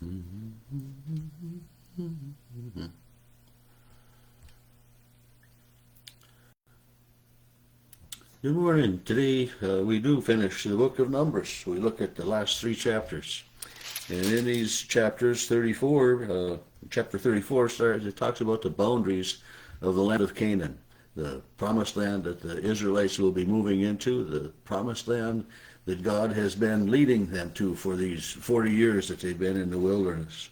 Good morning. Today we do finish the book of Numbers. We look at the last three chapters. And in these chapters, chapter 34 starts, it talks about the boundaries of the land of Canaan, the promised land that the Israelites will be moving into, the promised land that God has been leading them to for these 40 years that they've been in the wilderness.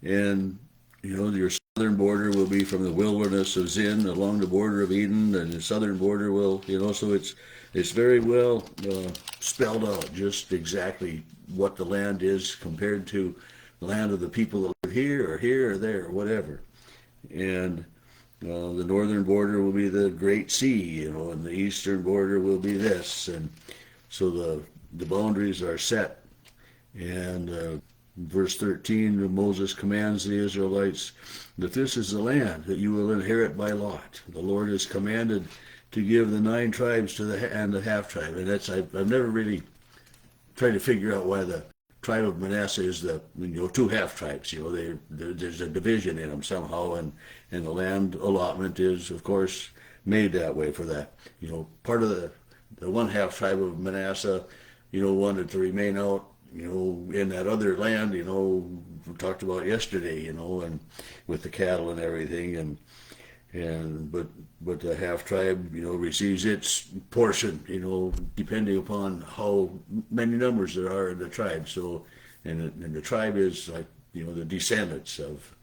And your southern border will be from the wilderness of Zin along the border of Eden, and the southern border will, so it's very well spelled out just exactly what the land is compared to the land of the people that live here or there or whatever. And the northern border will be the Great Sea, and the eastern border will be this, and so the boundaries are set. And verse 13, Moses commands the Israelites that this is the land that you will inherit by lot. The Lord has commanded to give the 9 tribes to the half tribe, and I've never really tried to figure out why the tribe of Manasseh is the 2 half tribes. There's a division in them somehow, and the land allotment is, of course, made that way for that. Part of the 1 half tribe of Manasseh, wanted to remain out in that other land, we talked about yesterday, and with the cattle and everything, but the half tribe, receives its portion, depending upon how many numbers there are in the tribe. So, and the tribe is like, the descendants of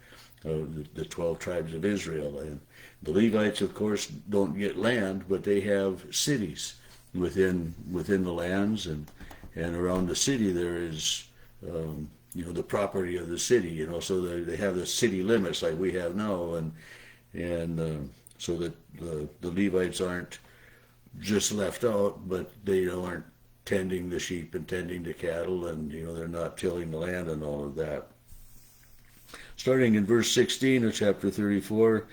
the 12 tribes of Israel. And the Levites, of course, don't get land, but they have cities within the lands, and around the city there is, the property of the city, so they have the city limits like we have now, and so that the Levites aren't just left out, but they aren't tending the sheep and tending the cattle, and they're not tilling the land and all of that. Starting in verse 16 of chapter 34,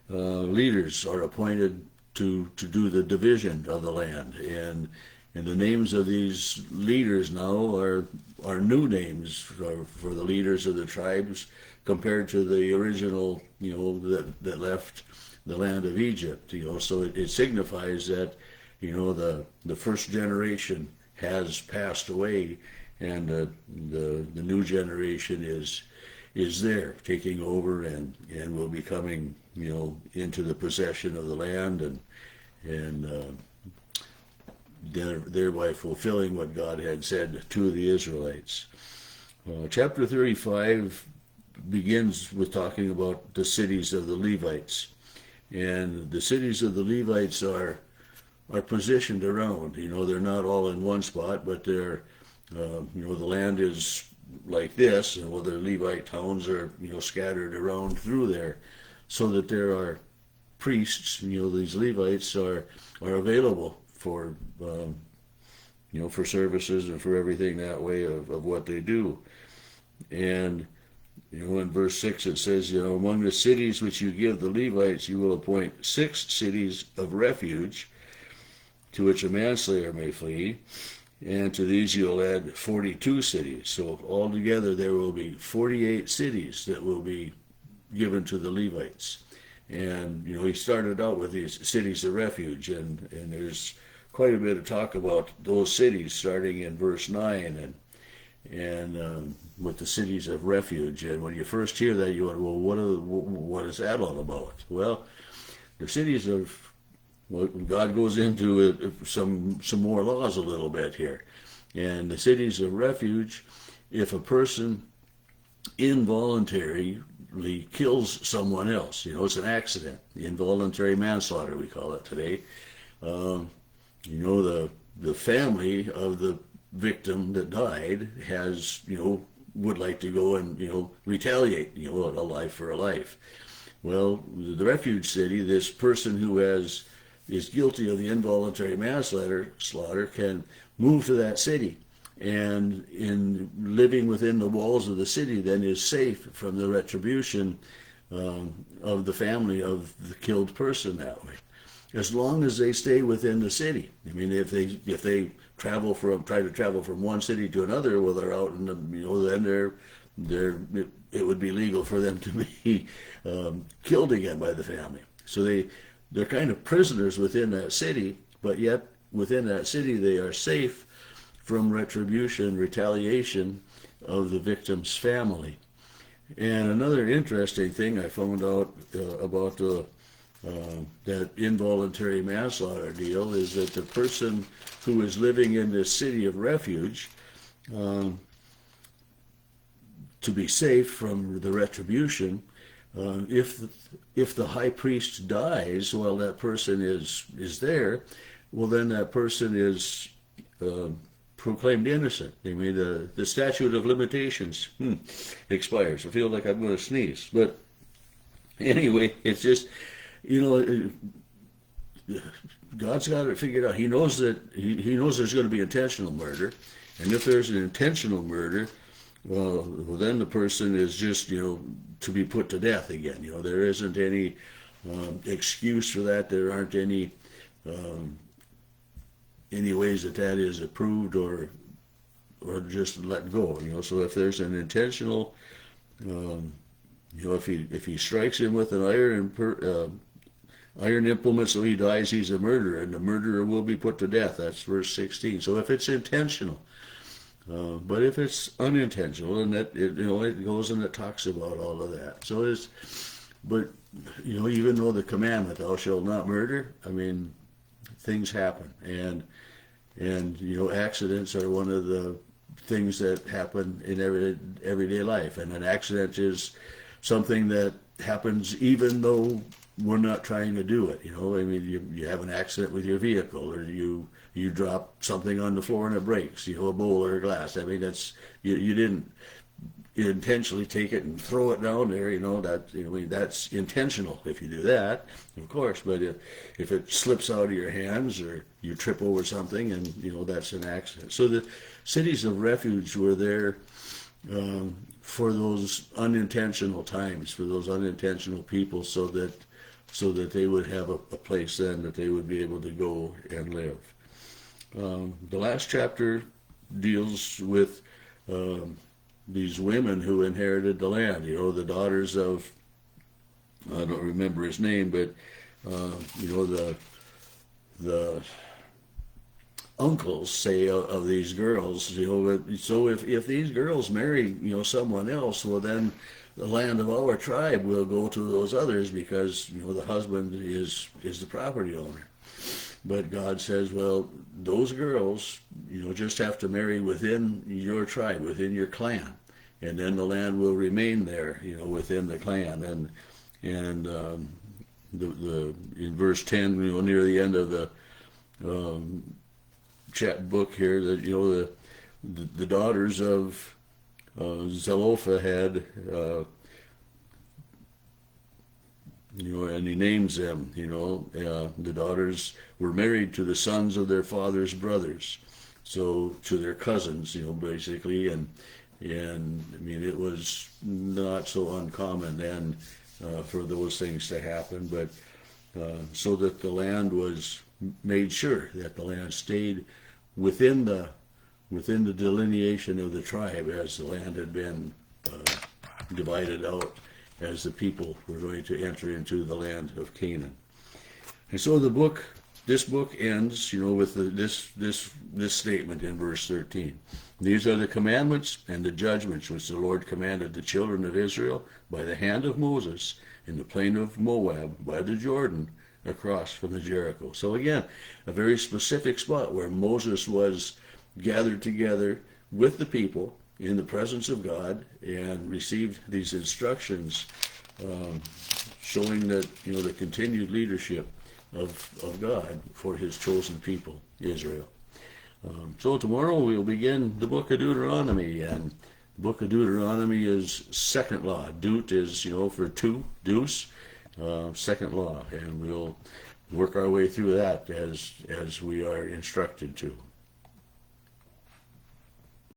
leaders are appointed to do the division of the land, and the names of these leaders now are new names for the leaders of the tribes compared to the original, that left the land of Egypt. So it signifies that, the first generation has passed away, and the new generation is there taking over and will be coming, into the possession of the land and thereby fulfilling what God had said to the Israelites. Chapter 35 begins with talking about the cities of the Levites. And the cities of the Levites are positioned around. They're not all in one spot, but they're, the land is like this, and the Levite towns are, scattered around through there, so that there are priests, these Levites are available for for services and for everything that way of what they do. And in verse 6 it says, among the cities which you give the Levites, you will appoint 6 cities of refuge to which a manslayer may flee, and to these you'll add 42 cities. So altogether there will be 48 cities that will be given to the Levites. And he started out with these cities of refuge, and there's quite a bit of talk about those cities starting in verse 9 and with the cities of refuge. And when you first hear that, you wonder, well, what is that all about? Well, the cities of, God goes into some more laws a little bit here. And the cities of refuge, if a person involuntarily kills someone else, it's an accident, involuntary manslaughter we call it today, the family of the victim that died has, would like to go and, retaliate, a life for a life. Well, the refuge city, this person who is guilty of the involuntary manslaughter can move to that city, and in living within the walls of the city then is safe from the retribution of the family of the killed person that way, as long as they stay within the city. I mean, if they try to travel from one city to another, well, they're out in the, then it would be legal for them to be killed again by the family. So they're kind of prisoners within that city, but yet within that city they are safe from retribution, retaliation of the victim's family. And another interesting thing I found out about that involuntary manslaughter deal is that the person who is living in this city of refuge, to be safe from the retribution, if the high priest dies while that person is there, well, then that person is proclaimed innocent. I mean, the statute of limitations expires. I feel like I'm going to sneeze, but anyway, it's just, God's got it figured out. He knows that he knows there's going to be intentional murder, and if there's an intentional murder, well, then the person is just, to be put to death again. There isn't any excuse for that. There aren't any ways that is approved or just let go. So if there's an intentional, if he strikes him with an iron implement so he dies, he's a murderer, and the murderer will be put to death. That's verse 16. So if it's intentional. But if it's unintentional, and that it goes and it talks about all of that. So but even though the commandment, thou shalt not murder, I mean, things happen, and accidents are one of the things that happen in everyday life, and an accident is something that happens even though we're not trying to do it. I mean, you have an accident with your vehicle, or you drop something on the floor and it breaks, a bowl or a glass. I mean, that's you didn't intentionally take it and throw it down there. That's intentional if you do that, of course. But if it slips out of your hands or you trip over something, and that's an accident. So the cities of refuge were there for those unintentional times, for those unintentional people, so that they would have a place then that they would be able to go and live. The last chapter deals with these women who inherited the land. The daughters of, I don't remember his name, but the uncles, say, of these girls. So if these girls marry someone else, well, then the land of our tribe will go to those others, because the husband is the property owner. But God says, well, those girls, just have to marry within your tribe, within your clan, and then the land will remain there, within the clan. And the in verse 10, near the end of the book here, that the daughters of Zelophehad, and he names them. The daughters were married to the sons of their father's brothers, so to their cousins, basically, and I mean, it was not so uncommon then for those things to happen, but so that the land was made sure that the land stayed within the delineation of the tribe, as the land had been divided out as the people were going to enter into the land of Canaan. And so this book ends, with this statement in verse 13. These are the commandments and the judgments which the Lord commanded the children of Israel by the hand of Moses in the plain of Moab by the Jordan, across from the Jericho. So again, a very specific spot where Moses was gathered together with the people in the presence of God and received these instructions, showing that the continued leadership of God for his chosen people, Israel. So tomorrow we'll begin the book of Deuteronomy, and the book of Deuteronomy is second law. Deut is for two, deus, second law, and we'll work our way through that as we are instructed to.